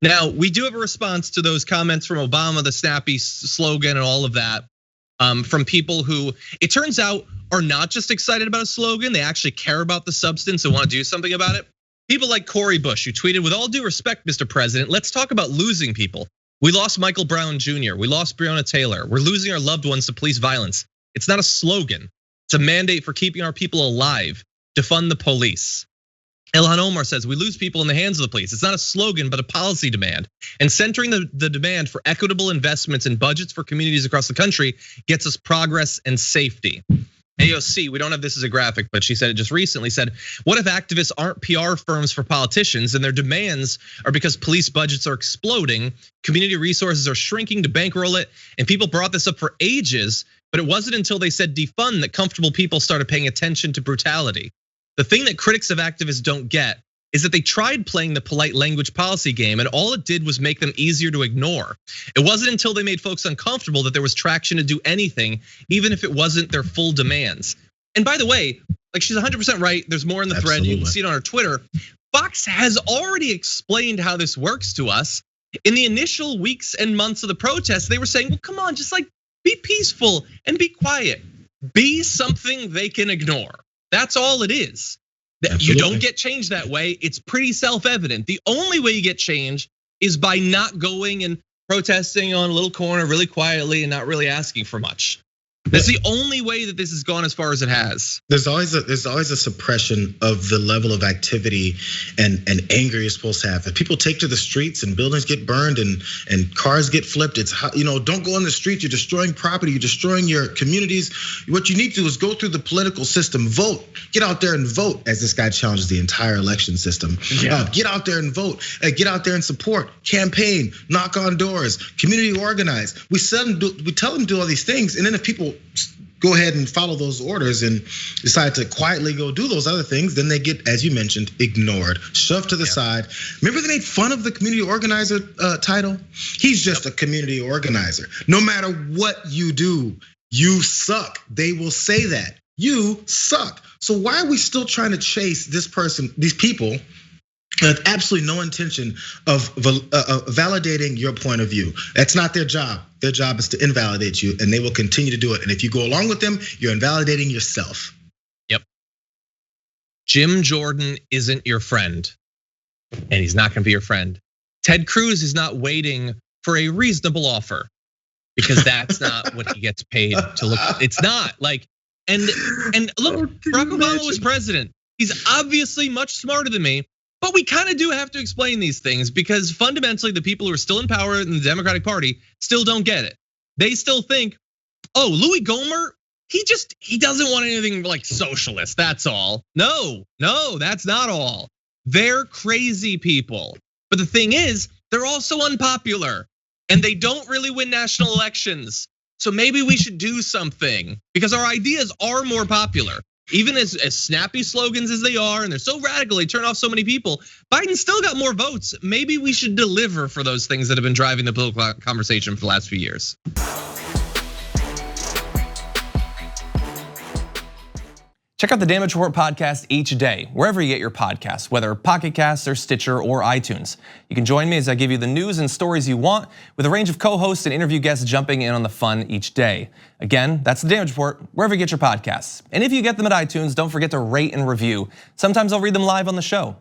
Now, we do have a response to those comments from Obama, the snappy slogan and all of that, from people who, it turns out, are not just excited about a slogan, they actually care about the substance and want to do something about it. People like Cory Bush, who tweeted, "With all due respect, Mr. President, let's talk about losing people. We lost Michael Brown Jr., we lost Breonna Taylor, we're losing our loved ones to police violence. It's not a slogan, it's a mandate for keeping our people alive, defund the police." Ilhan Omar says, "We lose people in the hands of the police. It's not a slogan, but a policy demand. And centering the demand for equitable investments and budgets for communities across the country gets us progress and safety." AOC, we don't have this as a graphic, but she said it just recently, said, "What if activists aren't PR firms for politicians and their demands are because police budgets are exploding, community resources are shrinking to bankroll it, and people brought this up for ages, but it wasn't until they said defund that comfortable people started paying attention to brutality. The thing that critics of activists don't get is that they tried playing the polite language policy game and all it did was make them easier to ignore. It wasn't until they made folks uncomfortable that there was traction to do anything, even if it wasn't their full demands." And by the way, like she's 100% right. There's more in the thread. You can see it on her Twitter. Fox has already explained how this works to us. In the initial weeks and months of the protests, they were saying, well, come on, just like be peaceful and be quiet. Be something they can ignore. That's all it is. Absolutely. You don't get change that way. It's pretty self-evident. The only way you get change is by not going and protesting on a little corner really quietly and not really asking for much. That's the only way that this has gone as far as it has. There's always a suppression of the level of activity and anger you're supposed to have. If people take to the streets and buildings get burned and cars get flipped, it's don't go on the streets. You're destroying property. You're destroying your communities. What you need to do is go through the political system, vote, get out there and vote. As this guy challenges the entire election system, get out there and vote. Get out there and support, campaign, knock on doors, community organize. We tell them to do all these things, and then if people go ahead and follow those orders and decide to quietly go do those other things, then they get, as you mentioned, ignored, shoved to the side. Remember they made fun of the community organizer title? He's just a community organizer. No matter what you do, you suck. They will say that. You suck. So why are we still trying to chase this person, these people, with absolutely no intention of validating your point of view? That's not their job. Their job is to invalidate you, and they will continue to do it. And if you go along with them, you're invalidating yourself. Yep. Jim Jordan isn't your friend, and he's not gonna be your friend. Ted Cruz is not waiting for a reasonable offer, because that's not what he gets paid to look. It's not like, and look, Barack Obama was president. He's obviously much smarter than me. But we kind of do have to explain these things because fundamentally the people who are still in power in the Democratic Party still don't get it. They still think, oh, Louis Gohmert, he doesn't want anything like socialist, that's all. No, that's not all. They're crazy people. But the thing is, they're also unpopular and they don't really win national elections. So maybe we should do something because our ideas are more popular. Even as snappy slogans as they are, and they're so radical, they turn off so many people, Biden still got more votes. Maybe we should deliver for those things that have been driving the political conversation for the last few years. Check out the Damage Report podcast each day, wherever you get your podcasts, whether Pocket Casts or Stitcher or iTunes. You can join me as I give you the news and stories you want with a range of co-hosts and interview guests jumping in on the fun each day. Again, that's the Damage Report, wherever you get your podcasts. And if you get them at iTunes, don't forget to rate and review. Sometimes I'll read them live on the show.